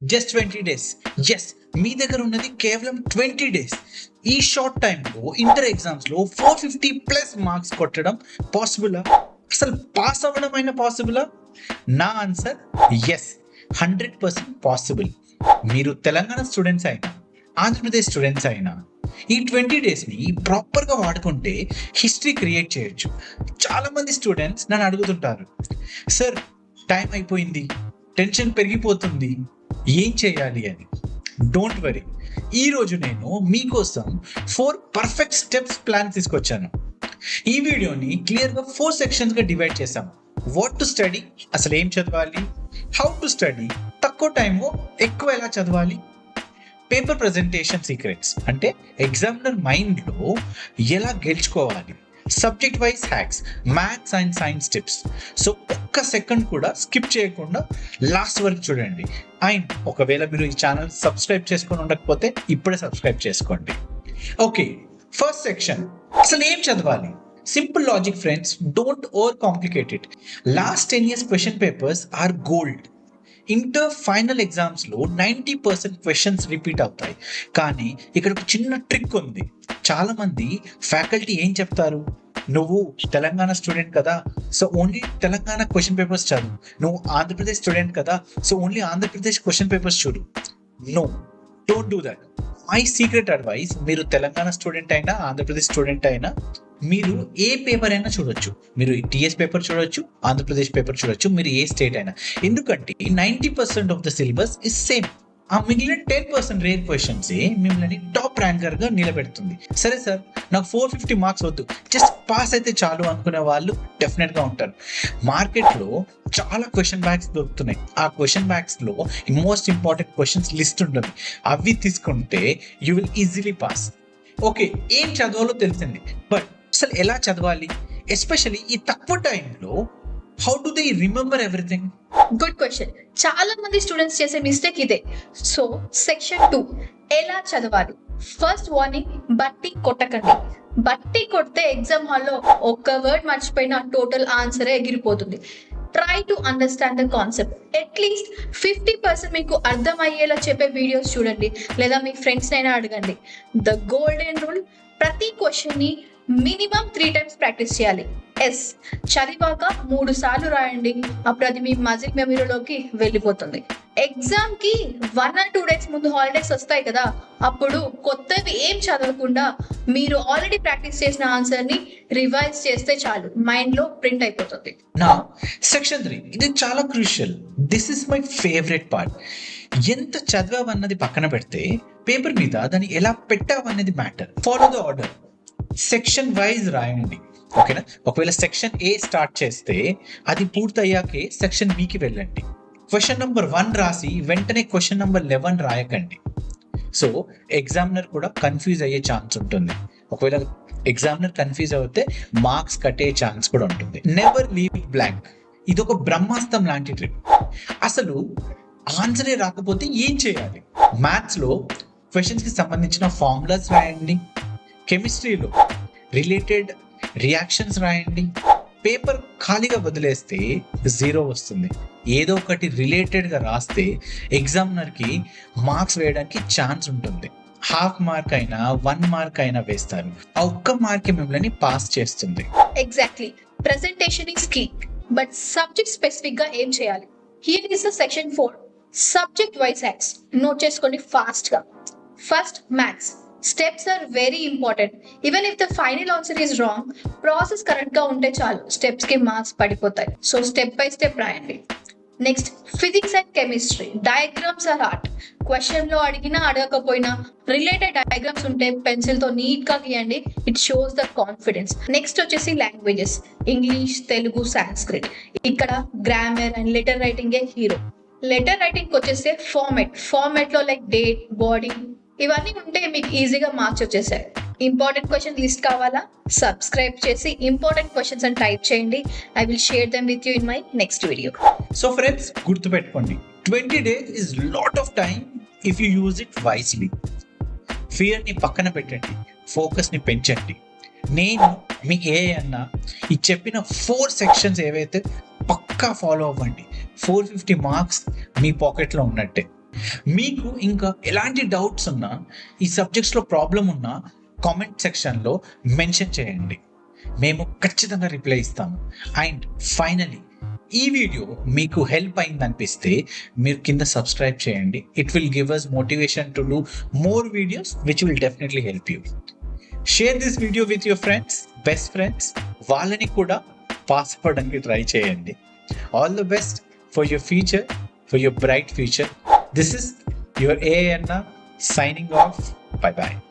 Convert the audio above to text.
Just 20 days. Yes, మీ దగ్గర ఉన్నది కేవలం 20 డేస్. ఈ షార్ట్ టైంలో ఇంటర్ ఎగ్జామ్స్లో 450+ మార్క్స్ కొట్టడం పాసిబులా? అసలు పాస్ అవ్వడం అయినా పాసిబులా? నా ఆన్సర్ ఎస్, 100% పాసిబుల్. మీరు తెలంగాణ స్టూడెంట్స్ అయినా, ఆంధ్రప్రదేశ్ స్టూడెంట్స్ అయినా ఈ 20 డేస్ని ప్రాపర్గా వాడుకుంటే హిస్టరీ క్రియేట్ చేయొచ్చు. చాలామంది స్టూడెంట్స్ నన్ను అడుగుతుంటారు, సార్ టైం అయిపోయింది, టెన్షన్ పెరిగిపోతుంది, ఏం చేయాలి అని. డోంట్ వరీ, ఈరోజు నేను మీకోసం 4 పర్ఫెక్ట్ స్టెప్స్ ప్లాన్ తీసుకొచ్చాను. ఈ వీడియోని క్లియర్గా 4 సెక్షన్స్గా డివైడ్ చేశాము. వాట్ టు స్టడీ, అసలు ఏం చదవాలి, హౌ టు స్టడీ, తక్కువ టైంలో ఎక్కువ ఎలా చదవాలి, పేపర్ ప్రజెంటేషన్ సీక్రెట్స్ అంటే ఎగ్జామినర్ మైండ్లో ఎలా గెలుచుకోవాలి, subject wise hacks, maths and science tips. So ఒక్క సెకండ్ కూడా స్కిప్ చేయకుండా లాస్ట్ వరకు చూడండి. అండ్ ఒకవేళ మీరు ఈ ఛానల్ సబ్స్క్రైబ్ చేసుకొని ఉండకపోతే ఇప్పుడే సబ్స్క్రైబ్ చేసుకోండి. ఓకే, ఫస్ట్ సెక్షన్, అసలు ఏం చదవాలి? Simple logic friends, don't over complicate it. Last 10 years question papers are gold. Inter final ఎగ్జామ్స్లో 90% క్వశ్చన్స్ రిపీట్ అవుతాయి. కానీ ఇక్కడ ఒక చిన్న ట్రిక్ ఉంది. చాలామంది ఫ్యాకల్టీ ఏం చెప్తారు, నువ్వు తెలంగాణ స్టూడెంట్ కదా, so only Telangana question papers చదువు. నువ్వు ఆంధ్రప్రదేశ్ స్టూడెంట్ కదా, so only Andhra Pradesh question papers చూడు. No, don't do that. My secret advice, మీరు తెలంగాణ స్టూడెంట్ అయినా, ఆంధ్రప్రదేశ్ స్టూడెంట్ అయినా, మీరు ఏ పేపర్ అయినా చూడొచ్చు. మీరు టీఎస్ పేపర్ చూడొచ్చు, ఆంధ్రప్రదేశ్ పేపర్ చూడొచ్చు, మీరు ఏ స్టేట్ అయినా. ఎందుకంటే 90% of the syllabus is same. ఆ మిగిలిన 10% రేర్ క్వశ్చన్సే మిమ్మల్ని టాప్ ర్యాంకర్గా నిలబెడుతుంది. సరే సార్, నాకు 450 మార్క్స్ వద్దు, జస్ట్ పాస్ అయితే చాలు అనుకునే వాళ్ళు డెఫినెట్గా ఉంటారు. మార్కెట్లో చాలా క్వశ్చన్ బ్యాంక్స్ దొరుకుతున్నాయి. ఆ క్వశ్చన్ బ్యాంక్స్లో మోస్ట్ ఇంపార్టెంట్ క్వశ్చన్స్ లిస్ట్ ఉంటుంది. అవి తీసుకుంటే you will easily pass. Okay, ఏం చదవాలో తెలిసింది, బట్ అసలు ఎలా చదవాలి? ఎస్పెషల్లీ ఈ తక్కువ టైంలో how do they remember everything? Good question. చాలా మంది స్టూడెంట్స్ చేసే మిస్టేక్ ఇదే. సో సెక్షన్ 2, ఎలా చదవాలి. ఫస్ట్ వార్నింగ్, బట్టి కొట్టకండి. బట్టి కొడితే ఎగ్జామ్ హాల్లో ఒక్క వర్డ్ మర్చిపోయిన టోటల్ ఆన్సరే ఎగిరిపోతుంది. Try to understand the concept. At least 50% మీకు అర్థమయ్యేలా చెప్పే వీడియోస్ చూడండి, లేదా మీ ఫ్రెండ్స్ అయినా అడగండి. ద గోల్డెన్ రూల్, ప్రతి క్వశ్చన్ని మినిమం 3 times ప్రాక్టీస్ చేయాలి. ఎస్, చదివాక 3 సార్లు రాయండి, అప్పుడు అది మీ మజిల్ మెమరీలోకి వెళ్ళిపోతుంది. ఎగ్జామ్ కి 1 or 2 days ముందు హాలిడేస్ వస్తాయి కదా, అప్పుడు కొత్తవి ఏం చదవకుండా మీరు ఆల్రెడీ ప్రాక్టీస్ చేసిన ఆన్సర్ ని రివైజ్ చేస్తే చాలు, మైండ్ లో ప్రింట్ అయిపోతుంది. నా సెక్షన్ 3, ఇది చాలా crucial. This is my favourite part. ఎంత చదివావన్నది పక్కన పెడితే పేపర్ మీద దాన్ని ఎలా పెట్టావన్నది matter. Follow the order, section wise రాయండి. ఓకేనా? ఒకవేళ సెక్షన్ ఏ స్టార్ట్ చేస్తే అది పూర్తయ్యాకే సెక్షన్ బికి వెళ్ళండి. క్వశ్చన్ నెంబర్ 1 రాసి వెంటనే క్వశ్చన్ నెంబర్ 11 రాయకండి. సో ఎగ్జామినర్ కూడా కన్ఫ్యూజ్ అయ్యే ఛాన్స్ ఉంటుంది. ఒకవేళ ఎగ్జామినర్ కన్ఫ్యూజ్ అవుతే మార్క్స్ కట్టే ఛాన్స్ కూడా ఉంటుంది. Never leave blank. ఇది ఒక బ్రహ్మాస్త్రం లాంటి ట్రిక్. అసలు ఆన్సరే రాకపోతే ఏం చేయాలి? మ్యాథ్స్లో క్వశ్చన్స్కి సంబంధించిన ఫార్ములాస్ రాయండి, కెమిస్ట్రీలో రిలేటెడ్ రియాక్షన్స్ రాయండి. పేపర్ ఖాళీగా వదిలేస్తే 0 వస్తుంది. ఏదో ఒకటి రిలేటెడ్గా రాస్తే ఎగ్జామినర్కి మార్క్స్ వేయడానికి ఛాన్స్ ఉంటుంది. 1/2 మార్క్ అయినా 1 మార్క్ అయినా వేస్తారు. ఆ ఒక్క మార్క్ మిమ్మల్ని పాస్ చేస్తుంది. Exactly. Presentation is key, but subject specific గా ఏం చేయాలి? Here is the section 4, subject wise hacks. Note చేసుకోండి ఫాస్ట్ గా. First, maths. Steps are very important. Even if the final answer is wrong, process correct గా ఉంటే చాలు, steps కి marks పడిపోతాయి. సో స్టెప్ బై స్టెప్ రాయండి. Next, physics and chemistry. Diagrams are art. Question లో అడిగినా అడగకపోయినా రిలేటెడ్ డయాగ్రామ్స్ ఉంటే పెన్సిల్ తో నీట్ గా గీయండి. It shows the confidence. Next వచ్చేసి లాంగ్వేజెస్, ఇంగ్లీష్, తెలుగు, సాంస్క్రిట్. ఇక్కడ grammar and letter writing a hero. Letter writing వచ్చేస్తే ఫార్మాట్ లో లైక్ డేట్, బాడీ, ఇవన్నీ ఉంటే మీకు ఈజీగా మార్క్స్ వచ్చేసాయి. ఇంపార్టెంట్ క్వశ్చన్ లిస్ట్ కావాలా? సబ్స్క్రైబ్ చేసి ఇంపార్టెంట్ క్వశ్చన్స్ అని టైప్ చేయండి. I will share them with you in my next video. So friends, గుర్తుపెట్టుకోండి, 20 days is lot of time if you use it wisely. ఫియర్ని పక్కన పెట్టండి, ఫోకస్ని పెంచండి. నేను మీ అన్న ఈ చెప్పిన 4 సెక్షన్స్ ఏవైతే పక్కా ఫాలో అవ్వండి, 450 మార్క్స్ మీ పాకెట్లో ఉన్నట్టే. మీకు ఇంకా ఎలాంటి డౌట్స్ ఉన్నా, ఈ సబ్జెక్ట్స్లో ప్రాబ్లం ఉన్నా కామెంట్ సెక్షన్లో మెన్షన్ చేయండి, మేము ఖచ్చితంగా రిప్లై ఇస్తాము. అండ్ ఫైనలీ ఈ వీడియో మీకు హెల్ప్ అయింది అనిపిస్తే మీరు కింద సబ్స్క్రైబ్ చేయండి. It will give us motivation to do more videos which will definitely help you. Share this video with your friends, best friends, వాళ్ళని కూడా పాస్ అవ్వడానికి ట్రై చేయండి. All the best for your future, for your bright future. This is your ANR signing off. Bye bye.